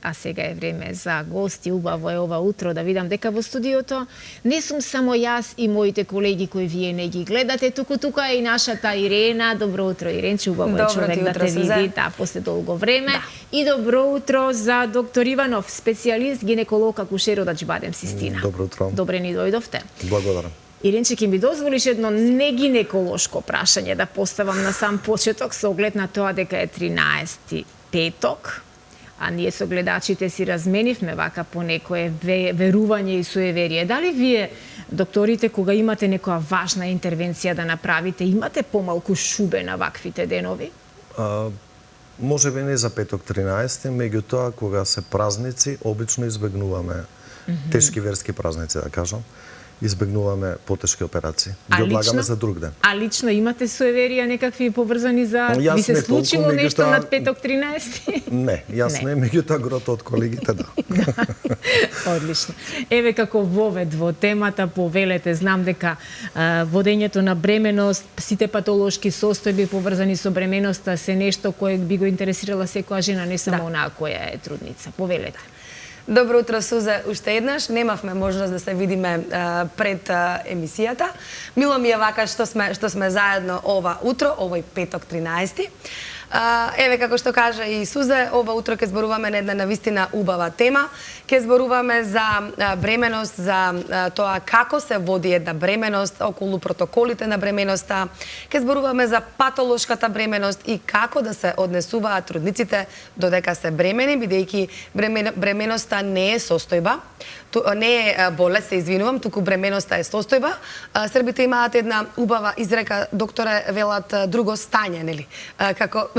А сега е време за гости. Убаво е ова утро да видам дека во студиото не сум само јас и моите колеги кои вие не ги гледате. Тука е и нашата Ирена. Добро утро, Иренче. Убаво е човек да те види после долго време. Да. И добро утро за доктор Иванов, специјалист, гинеколог, акушер од Аџибадем Систина. Добро утро. Добре ни дојдовте. Благодарам. Иренче, ќе ми дозволиш едно негинеколошко прашање да поставам на сам почеток со оглед на тоа дека е 13 петок. А ние со гледачите си разменивме вака по некое верување и суеверие. Дали вие, докторите, кога имате некоја важна интервенција да направите, имате помалку шубе на ваквите денови? Може би не за петок 13, меѓутоа кога се празници, обично избегнуваме тешки верски празници, да кажам. Избегнуваме потешки операции. Ги одлагаме за друг ден. А лично имате суеверија некакви поврзани за... Ви се случило нешто над петок 13? Не, јас не, меѓутоа грото од колегите да. Одлично. Еве како вовед во темата повелете, знам дека водењето на бременост, сите патолошки состојби поврзани со бременоста се нешто кое би го интересирала секоја жена, не само онаа која е трудница. Повелете. Добро утро, Сузе, уште еднаш. Немавме можност да се видиме пред емисијата. Мило ми е вака што сме заедно ова утро, овој петок 13. Еве, како што кажа и Сузе, ова утро ќе зборуваме на една навистина убава тема. Ќе зборуваме за бременост, за тоа како се води една бременост, околу протоколите на бременоста. Ќе зборуваме за патолошката бременост и како да се однесуваат трудниците додека се бремени, бидејќи бременоста не е состојба, не е болест, се извинувам, туку бременоста е состојба. Србите имаат една убава изрека, докторе, велат друго стање, нели? Како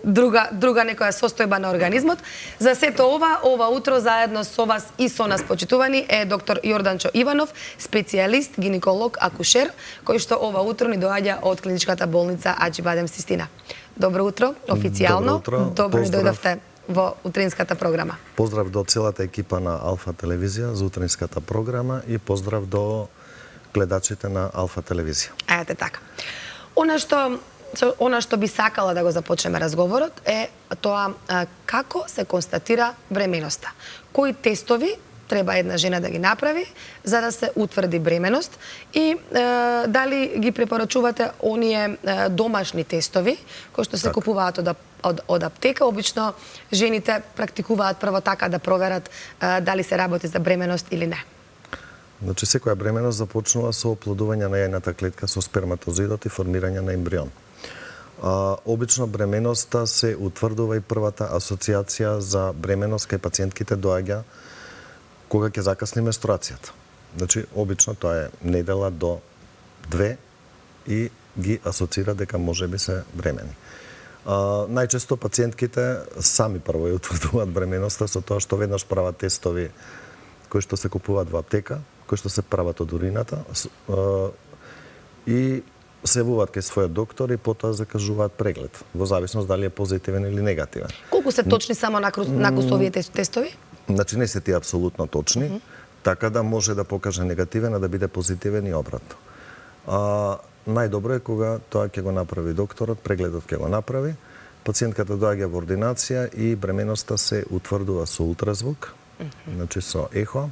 друга некоја состојба на организмот. За сето ова утро заедно со вас и со нас почитувани е доктор Јорданчо Иванов, специјалист, гинеколог, акушер, кој што ова утро ни доаѓа од клиничката болница Аџибадем Систина. Добро утро, официјално. Добро ни дојдовте во утринската програма. Поздрав до целата екипа на Алфа телевизија за утринската програма и поздрав до гледачите на Алфа телевизија. Ете така. Она што би сакала да го започнеме разговорот е тоа како се констатира бременоста. Кои тестови треба една жена да ги направи за да се утврди бременост и дали ги препорачувате оние домашни тестови кои што се купуваат од аптека. Обично жените практикуваат прво така да проверат дали се работи за бременост или не. Значи, секоја бременост започнува со оплодување на јајната клетка со сперматозидот и формирање на ембрион. Обично бременоста се утврдува и првата асоциација за бременост кај пациентките доаѓа кога ќе закасни менструацијата. Значи, обично тоа е недела до 2 и ги асоцира дека можеби се бремени. Најчесто пациентките сами прво ја утврдуваат бременоста со тоа што веднаш прават тестови кои што се купуваат во аптека, кои што се прават од урината и се јавуваат кај својот доктор и потоа закажуваат преглед, во зависност дали е позитивен или негативен. Колку се точни само накус овие тестови? Значи не се тие апсолутно точни, така да може да покаже негативен, а да биде позитивен и обратно. Најдобро е кога тоа ќе го направи докторот, прегледот ќе го направи, пациентката доаѓа во ординација и бременоста се утврдува со ултразвук, значи со ехо,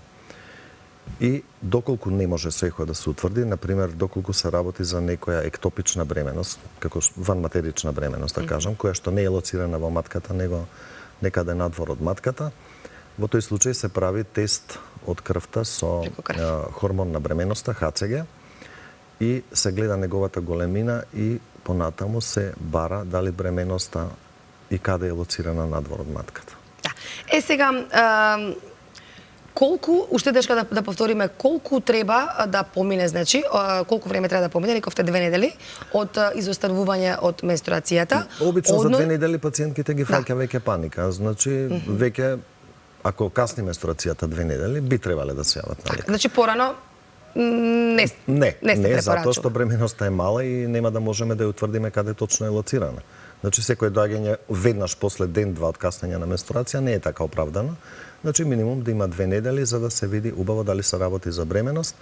и доколку не може со ехо да се утврди, например, доколку се работи за некоја ектопична бременост, како ванматерична бременост, да кажам, која што не е лоцирана во матката, него некаде надвор од матката, во тој случај се прави тест од крвта со хормон на бременоста, ХЦГ, и се гледа неговата големина и понатаму се бара дали бременоста и каде е лоцирана надвор од матката. Да. Сега, колку, уште дешка да повториме, колку треба да помине, значи, колку време треба да помине, рековте 2 недели, од изоставување од менструацијата? Обично за 2 недели пациентките ги фаќа веќе паника, значи веќе, ако касни менструацијата 2 недели, би требале да се јават на лекар. Значи порано не затоа што бременоста е мала и нема да можеме да ја утврдиме каде точно е лоцирана. Значи секој доаѓање веднаш после ден-два од каснење на менструација не е така оправдано, Значи минимум да има 2 недели за да се види убаво дали се работи за бременост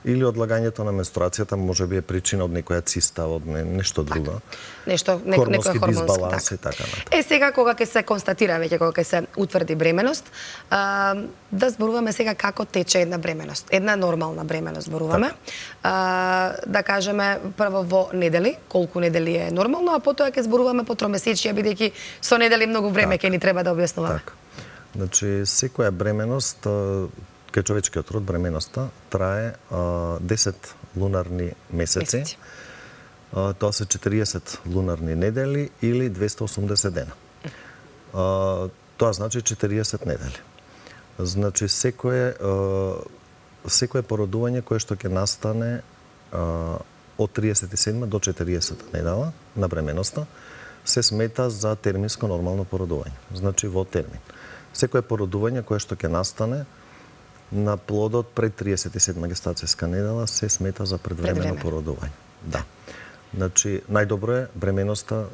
или одлагањето на менструацијата може би е причина од некоја циста, од нешто друго. Некој Хормонски хормонски дисбаланс и така натаму. Сега кога ќе се констатира веќе, кога ќе се утврди бременост, да зборуваме сега како тече една бременост. Една нормална бременост зборуваме. Да кажеме прво во недели, колку недели е нормално, а потоа ќе зборуваме по тромесечија, бидејќи со недели многу време ќе ни треба да објаснуваме. Така. Значи, секоја бременост, кај човечкиот род, бременоста трае 10 лунарни месеци. Тоа се 40 лунарни недели или 280 дена. Тоа значи 40 недели. Значи, секое породување кое што ќе настане од 37 до 40 недела на бременоста се смета за терминско нормално породување. Значи, во термин. Секое породување кое што ќе настане на плодот пред 37 гестацијска недела се смета за предвремено породување. Да. Значи, најдобро е бременоста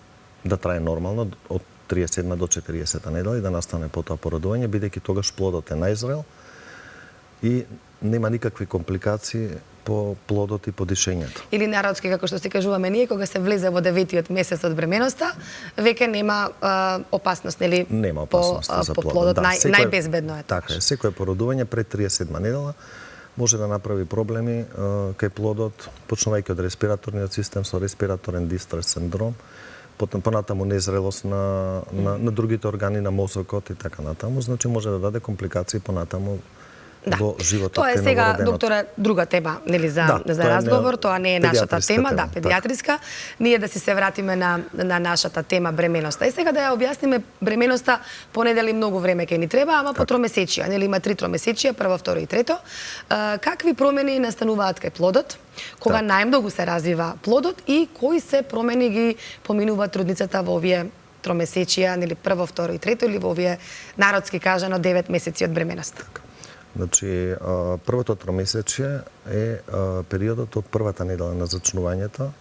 да трае нормално од 37 до 40 недела и да настане потоа породување, бидејќи тогаш плодот е најзрел и нема никакви компликации по плодот и по дишењето. Или народски, како што си кажуваме ние, кога се влезе во 9-тиот месец од бременоста, веќе нема опасност, нели? Нема опасност за плодот. Плодот најбезбедно е тоа. Така е, секое породување пред 37 недела може да направи проблеми кај плодот, почнувајќи од респираторниот систем со респираторен дистрес синдром, понатаму незрелост на другите органи на мозокот и така натаму, значи може да даде компликации понатаму во животот. Тоа е сега, докторе, друга тема, нели, за разговор, тоа не е нашата тема, да, педиатриска. Ние да си се вратиме на нашата тема бременоста. И сега да ја објасниме бременоста, по недели многу време ќе ни треба, ама по тромесечија, нели има 3 тромесечија, прво, второ и трето. Какви промени настануваат кај плодот? Кога најмногу се развива плодот и кои се промени ги поминува трудницата во овие тромесечија, нели прво, второ и трето, или во овие народски кажано 9 месеци од бременоста? Значи, првото тромесечие е периодот од првата недела на зачнувањето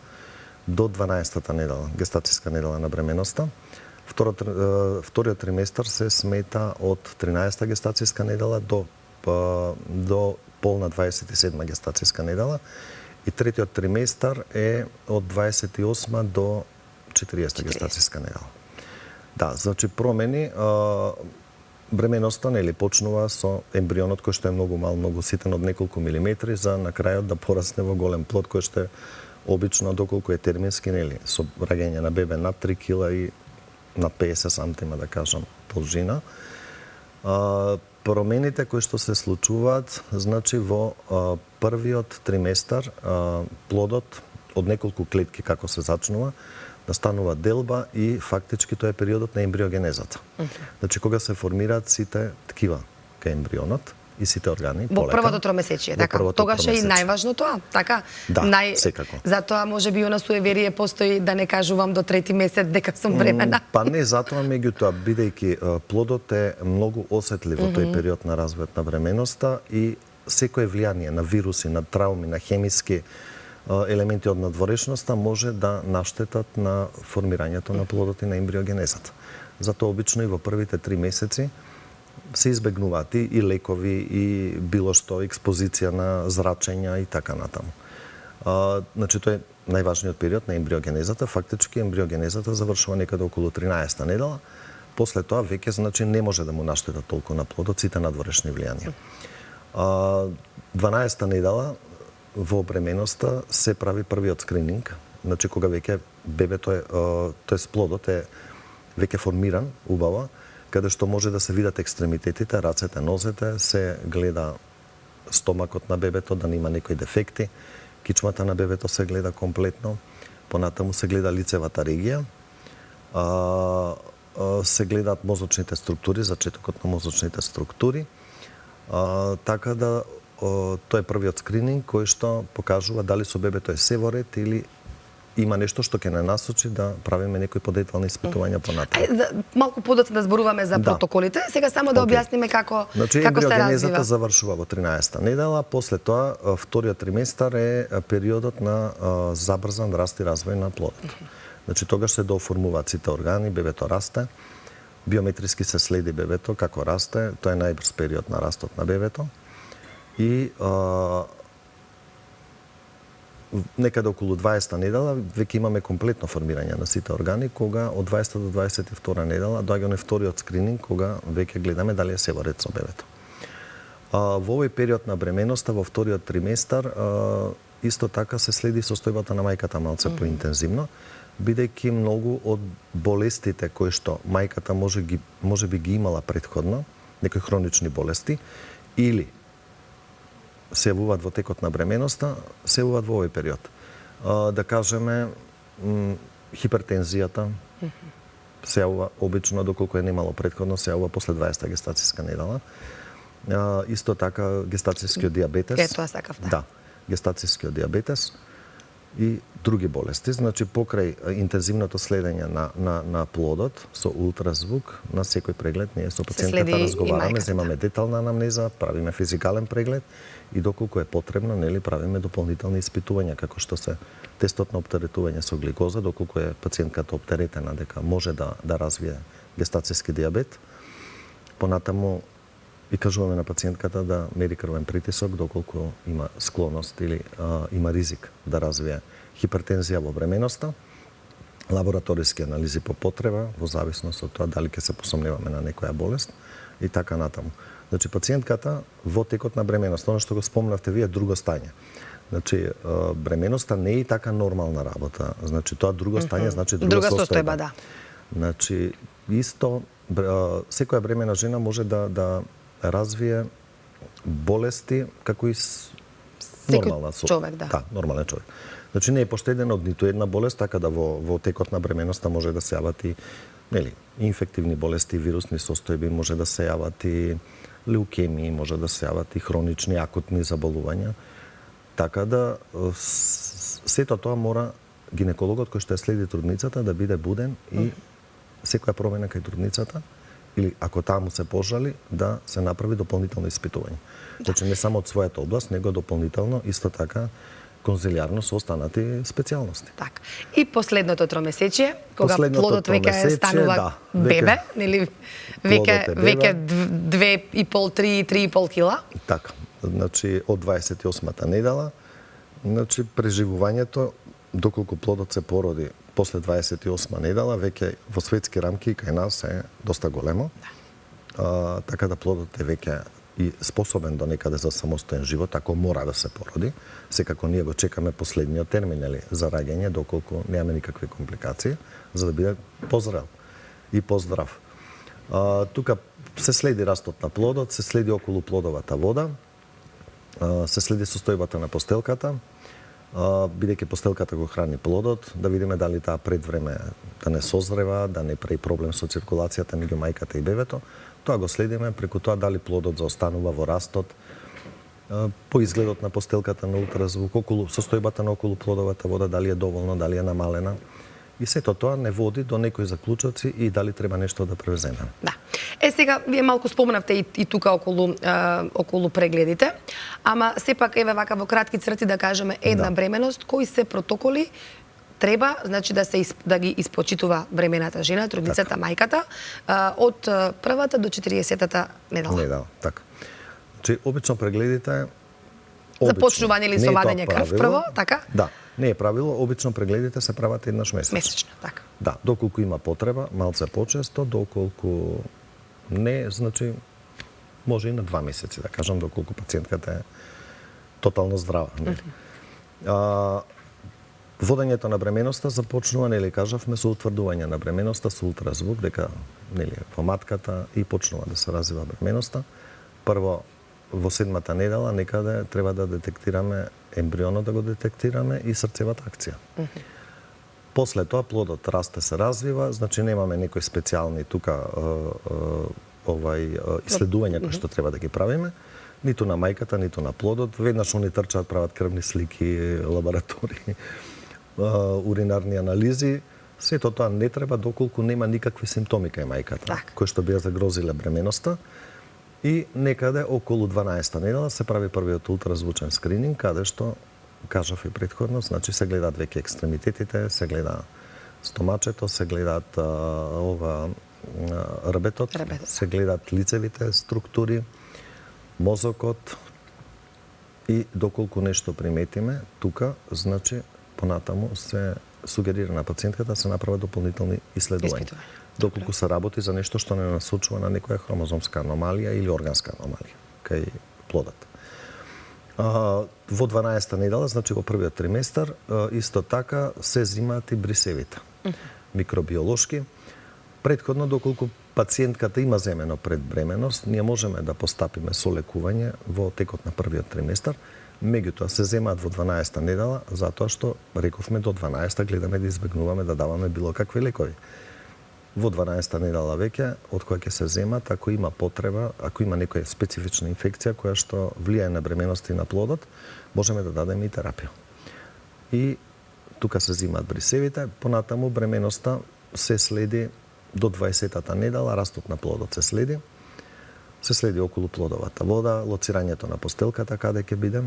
до 12-та недела, гестацијска недела на бременоста. Вториот триместар се смета од 13-та гестацијска недела до полна 27-ма гестацијска недела и третиот триместар е од 28-ма до 40-та гестацијска недела. Да, значи промени бременоста нели почнува со ембрионот кој што е многу мал, многу ситен од неколку милиметри за на крајот да порасне во голем плод кој што е обично доколку е термински нели со раѓање на бебе над 3 кила и над 50 сантима да кажам должина. Промените кои што се случуваат, значи во првиот триместар плодот од неколку клетки како се зачнува настанува делба и фактички тоа е периодот на ембриогенезата. Значи кога се формираат сите ткива кај ембрионот и сите органи во првото тромесечие, така. Тогаш е и најважно тоа, така? Да, секако. Затоа можеби она суеверие постои да не кажувам до трети месец дека сум бремена. Па не затоа, меѓутоа бидејќи плодот е многу осетлив во тој период на развојот на бременоста и секое влијание на вируси, на трауми, на хемиски елементи од надворешноста може да наштетат на формирањето на плодот и на ембриогенезата. Затоа обично и во првите 3 месеци се избегнуваат и лекови и било што експозиција на зрачења и така натаму. Значи тоа е најважниот период на ембриогенезата. Фактички ембриогенезата завршува некаде околу 13-та недела. После тоа веќе значи не може да му наштета толку на плодот сите надворешни влијанија. 12-та недела во бременоста се прави првиот скрининг, значи кога веќе бебето е, тоест плодот е веќе формиран, убаво, каде што може да се видат екстремитетите, рацете, нозете, се гледа стомакот на бебето да нема некои дефекти, кичмата на бебето се гледа комплетно, понатаму се гледа лицевата регија, се гледаат мозочните структури, зачетокот на мозочните структури, така да тоа е првиот скрининг кој што покажува дали со бебето е се во ред или има нешто што ќе не насочи да правиме некои подетални испитувања понатаму. Малку подоцна да зборуваме за протоколите. Сега само да објасниме како се развива. Ембриогенезата завршува во 13-та недела, после тоа вториот триместар е периодот на забрзан раст и развој на плодот. Значи тогаш се дооформуваат сите органи, бебето расте. биометриски се следи бебето како расте, тоа е најбрз период на растот на бебето и некаде околу 20-та недела веќе имаме комплетно формирање на сите органи, кога од 20 до 22 недела доаѓа на вториот скрининг, кога веќе гледаме дали е се во ред со бебето. Во овој период на бременоста, во вториот триместар, исто така се следи состојбата на мајката малце поинтензивно, бидејќи многу од болестите кои што мајката може би ги имала претходно, некои хронични болести, или се јавуваат во текот на бременоста, се јавуваат во овој период. Да кажеме, хипертензијата се јавува обично, доколку е немало претходно, се јавува после 20-та гестацијска недела. Исто така гестацијскиот диабетес. Тоа сакав, Да, гестацијскиот диабетес и други болести. Значи, покрај интензивното следење на плодот со ултразвук, на секој преглед ние со пациентката разговараме, земаме детална анамнеза, правиме физикален преглед и доколку е потребно, нели, правиме дополнителни испитувања, како што се тестот на оптеретување со гликоза, доколку е пациентката оптеретена дека може да развие гестацијски диабет. Понатаму и кажуваме на пациентката да мери крвен притисок доколку има склоност или има ризик да развие хипертензија во бременоста, лабораториски анализи по потреба, во зависност од тоа дали ќе се посомневаме на некоја болест и така натаму. Значи, пациентката во текот на бременоста, оно што го спомнавте вие, друго стање. Значи, бременоста не е и така нормална работа. Значи, тоа друго стање значи друга состојба. Да. Значи, исто, секоја бремена жена може да развие болести како и нормална човек, да. Да, нормален човек. Значи не е поштеден од ниту една болест, така да во текот на бременоста може да се јават и инфективни болести, вирусни состојби, може да се јават и леукемии, може да се јават и хронични акутни заболувања. Така да сето тоа мора гинекологот кој што ја следи трудницата да биде буден и секоја промена кај трудницата или ако таму се пожали, да се направи дополнително испитување. Значи не само од својата област, него дополнително исто така конзилиарно со останати специјалности. Така. И последното тромесечие, кога плодот веќе станува бебе, нели веќе 2,5, 3,5 кила. Така. Значи од 28-та недела, значи преживувањето доколку плодот се породи после 28 недела, веќе во светски рамки кај нас е доста големо. Така да плодот е веќе и способен до некаде за самостоен живот, ако мора да се породи. Секако ние го чекаме последниот термин за раѓање, доколку немаме никакви компликации, за да биде позрел и поздрав. Тука се следи растот на плодот, се следи околу плодовата вода, се следи состојбата на постелката, бидејќи постелката го храни плодот, да видиме дали таа пред време да не созрева, да не прави проблем со циркулацијата меѓу мајката и бебето. Тоа го следиме преку тоа дали плодот заостанува во растот, по изгледот на постелката на ултразвук, околу состојбата на околу плодовата вода, дали е доволно, дали е намалена. И сето тоа не води до некои заклучоци и дали треба нешто да превземеме. Да. Сега вие малку спомнавте и тука околу прегледите, ама сепак еве вака во кратки црти да кажеме една бременост, кои се протоколи треба, значи да ги испочитува бремената жена, трудницата, мајката, од првата до 40-та недела. Недела, така. Значи, обично прегледите започнување или со вадење крв прво, така? Да, не е правило, обично прегледите се прават еднаш месечно. Месечно, така. Да, доколку има потреба, малце почесто, доколку не, значи може и на 2 месеци, да кажам, доколку пациентката е тотално здрава. Водењето на бременоста започнува, нели кажавме, со утврдување на бременоста со ултразвук, дека нели во матката и почнува да се развива бременоста. Прво во 7-та недела некаде треба да детектираме ембрионот, да го детектираме и срцевата акција. После тоа плодот расте, се развива, значи немаме некои специјални тука исследувања кои што треба да ги правиме, ниту на мајката, ниту на плодот. Веднаш они трчаат, прават крвни слики, лаборатории, уринарни анализи. Сето тоа не треба доколку нема никакви симптоми кај мајката, кои што би ја загрозиле бременоста. И некаде околу 12-та недела се прави првиот ултразвучен скрининг, каде што кажав и претходно, значи се гледаат веќе екстремитетите, се гледа стомачето, се гледаат рбетот, се гледаат лицевите структури, мозокот и доколку нешто приметиме, тука, значи, понатаму се сугерира на пациентката да се направат дополнителни исследувања. Доколку се работи за нешто што не насочува на некоја хромозомска аномалија или органска аномалија кај плодот. Во 12-та недела, значи во првиот триместар, исто така се зимаат и брисевите. Микробиолошки. Претходно, доколку пациентката има земено предбременост, ние можеме да постапиме со лекување во текот на првиот триместар, меѓутоа се земаат во 12-та недела, затоа што, рековме, до 12-та гледаме да избегнуваме да даваме било какви лекови. Во 12-та недела веќе, од која ќе се земат, ако има потреба, ако има некоја специфична инфекција која што влијае на бременоста и на плодот, можеме да дадеме и терапија. И тука се земаат брисевите, понатаму бременоста се следи до 20-та недела, растот на плодот се следи околу плодовата вода, лоцирањето на постелката каде ќе биде,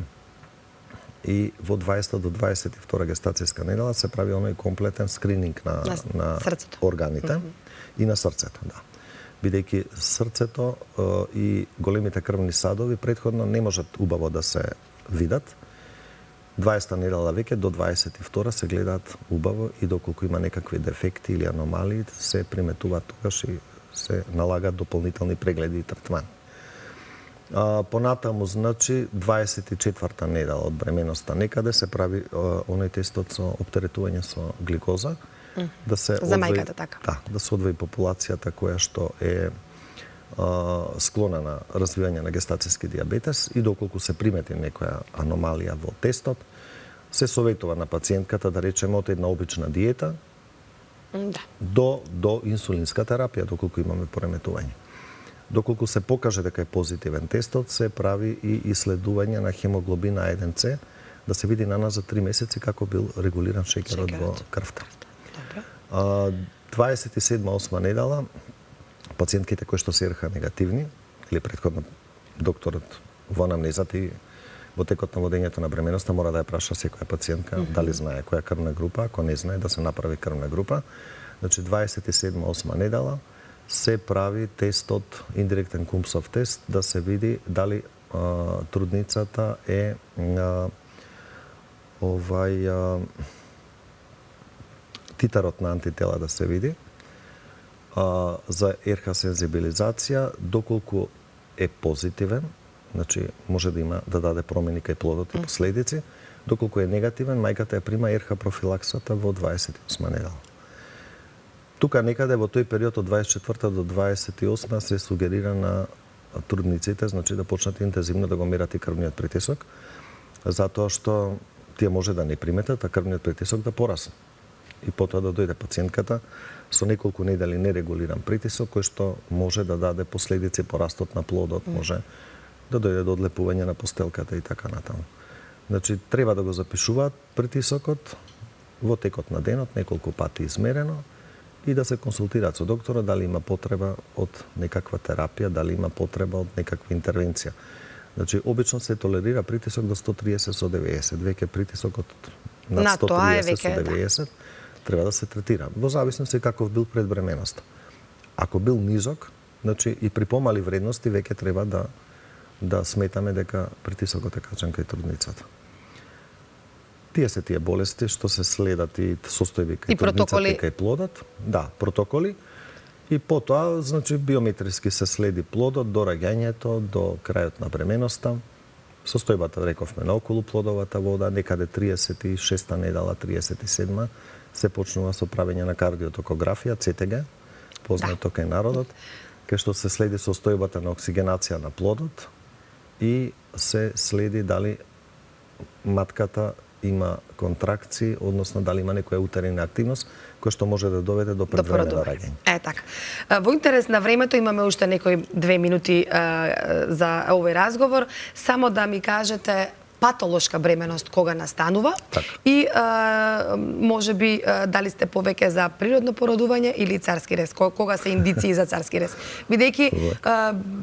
и во 20 до 22 гестацијска недела се прави оној комплетен скрининг на органите и на срцето, да. Бидејќи срцето и големите крвни садови претходно не можат убаво да се видат. 20 недела веќе до 22 се гледаат убаво и доколку има некакви дефекти или аномалии се приметуваат тогаш и се налагаат дополнителни прегледи и третмани. Понатаму, значи, 24-та недела од бременоста некаде се прави оној тестот со оптеретување со гликоза, да се за мајката, така. Да, да се одвои популацијата која што е склона на развивање на гестацијски диабетес и доколку се примети некоја аномалија во тестот, се советува на пациентката да речеме од една обична диета до инсулинска терапија, доколку имаме пореметување. Доколку се покаже дека е позитивен тестот, се прави и исследување на хемоглобин А1C, да се види на нас за 3 месеци како бил регулиран шеќерот во крвта. 27-8 недела, пациентките кои што се РХ негативни, или претходно докторот во анамнезата и во текот на водењето на бременоста мора да ја праша секоја пациентка дали знае која крвна група, ако не знае да се направи крвна група. Значи 27-8 недела се прави тестот, индиректен Кумсов тест, да се види дали трудницата е титарот на антитела да се види, за РХ сензибилизација, доколку е позитивен, значи може да даде промени кај плодот и последици, доколку е негативен, мајката ја прима РХ профилаксата во 28 недела. Тука некаде во тој период од 24 до 28 се сугерира на трудниците, значи да почнат интензивно да го мерат и крвниот притисок, затоа што тие може да не приметат, а крвниот притисок да порасне. И потоа да дојде пациентката со неколку недели нерегулиран притисок, кој што може да даде последици по растот на плодот, може да дојде до одлепување на постелката и така натаму. Значи, треба да го запишуваат притисокот во текот на денот, неколку пати измерено, и да се консултираат со доктора дали има потреба од некаква терапија, дали има потреба од некаква интервенција. Значи, обично се толерира притисок до 130 со 90. Веќе притисокот над 130 со 90 треба да се третира. Во зависност каков бил пред бременоста. Ако бил низок, значи и при помали вредности веќе треба да сметаме дека притисокот е качен кај трудницата. Тие се тие болести што се следат и состојби кај трудницата и кај плодот. Да, протоколи. И потоа, значи, биометриски се следи плодот до раѓањето, до крајот на бременоста. Состојбата, рековме, на околу плодовата вода, некаде 36-та недела, 37-та, се почнува со правење на кардиотокографија, ЦТГ, познато кај народот, кај што се следи состојбата на оксигенација на плодот и се следи дали матката има контракции, односно дали има некоја утерина активност, која што може да доведе до предвремено раѓање. Така. Во интерес на времето имаме уште некои 2 минути за овој разговор. Само да ми кажете патолошка бременост кога настанува и може би дали сте повеќе за природно породување или царски рез, кога се индиции за царски рез. Бидејќи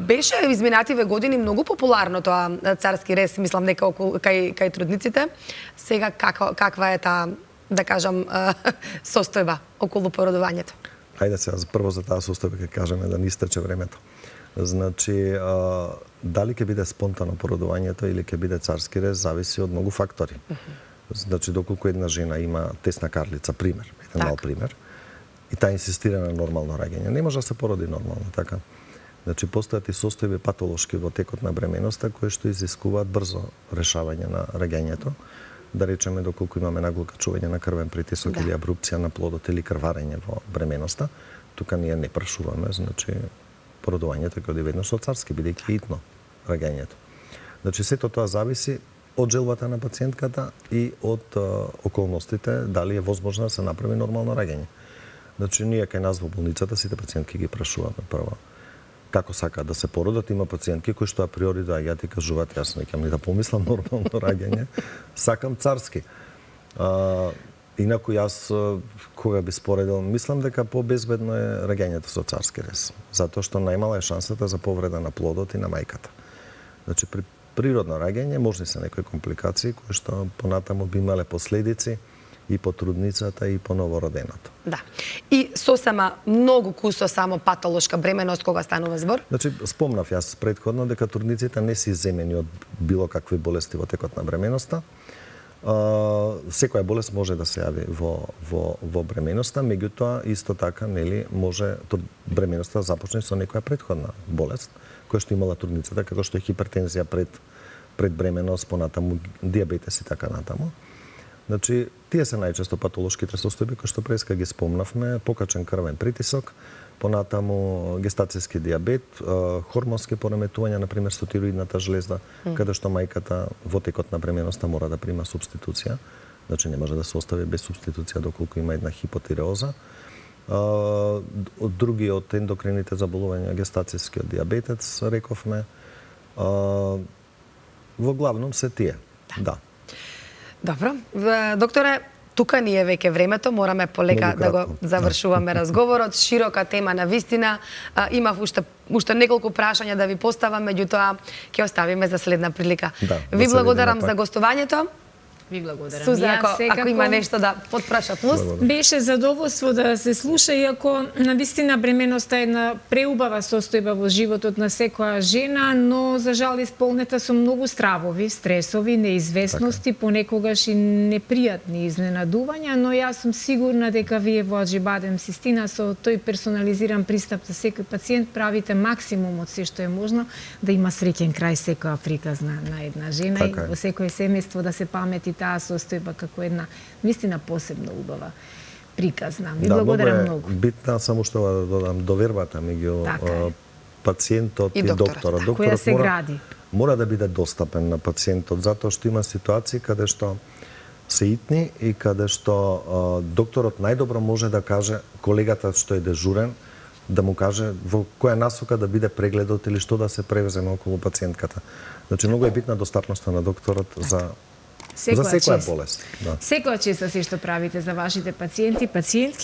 беше изминативе години многу популарно тоа царски рез, мислам дека кај трудниците. Сега каква е таа, да кажам, состојба околу породувањето? Ајде сега прво за таа состојба ќе кажеме да не истече времето. Значи, дали ќе биде спонтано породувањето или ќе биде царски рез, зависи од многу фактори. Значи, доколку една жена има тесна карлица, пример, еден мал пример, и таа инсистира на нормално раѓање, не може да се породи нормално, така? Значи, постојат и состојби патолошки во текот на бременоста, кои што изискуваат брзо решавање на раѓањето. Да речеме, доколку имаме нагло качување на крвен притисок или абрупција на плодот или крварење во бременоста, тука ние не прашуваме, значи, породувањето ќе оди веднаш од царски, бидејќи итно раѓањето. Значи, сето тоа зависи од желбата на пациентката и од околностите, дали е возможно да се направи нормално раѓање. Значи, ние кај нас во болницата сите пациентки ги прашуваме прво како сакаат да се породат. Има пациентки кои што априори доаѓаат и кажуваат, јас не ќе да помислам нормално раѓање, сакам царски. Инаку јас кога би споредил, мислам дека побезбедно е раѓањето со царски рез, затоа што најмала е шансата за повреда на плодот и на мајката. Значи, при природно раѓање можни се некои компликации кои што понатаму би имале последици и по трудницата и по новороденото. Да. И сосема многу кусо само патолошка бременост кога станува збор? Значи, спомнав јас претходно дека трудниците не се иземени од било какви болести во текот на бременоста. Секоја болест може да се јави во бременоста, меѓутоа исто така нели може бременоста да започне со некоја претходна болест која што имала трудницата, како што е хипертензија пред бременост, понатаму дијабетес и така натаму. Значи, тие се најчесто патолошките состојби кои што преска ги спомнавме, покачен крвен притисок, понатаму гестацијски дијабет, хормонски пореметувања, например со тироидната жлезда, каде што мајката во текот на бременоста мора да прима субституција. Значи, не може да се остави без субституција доколку има една хипотиреоза. Од други од ендокрините заболувања, гестацијскиот дијабетец, рековме. Во главном се тие. Да. Добро. Докторе, тука ни е веќе времето, мораме полека да го завршуваме разговорот. Широка тема на вистина. Имав уште неколку прашања да ви поставам, меѓутоа ќе оставиме за следна прилика. Ви благодарам за гостувањето. Ви благодарам. Суза, ако има нешто да потпраша плюс. Беше задоволство да се слуша, иако навистина бременоста е една преубава состојба во животот на секоја жена, но за жал исполнета со многу стравови, стресови, неизвестности, понекогаш и непријатни изненадувања, но јас сум сигурна дека вие во Аџибадем Систина со тој персонализиран пристап за секој пациент правите максимум од се што е можно да има среќен крај секоја приказна на една жена и во секој семејство да се памети таа состојба како една вистина посебно убава приказна. Ви благодарам многу. Битна само што да додам довербата меѓу пациентот и докторот. Која се гради. Мора да биде достапен на пациентот, затоа што има ситуации каде што се итни и каде што докторот најдобро може да каже колегата што е дежурен, да му каже во која насока да биде прегледот или што да се превземе околу пациентката. Значи, многу е битна достапноста на докторот за секоја болест. Секоја чест за се што правите за вашите пациенти, пациентки.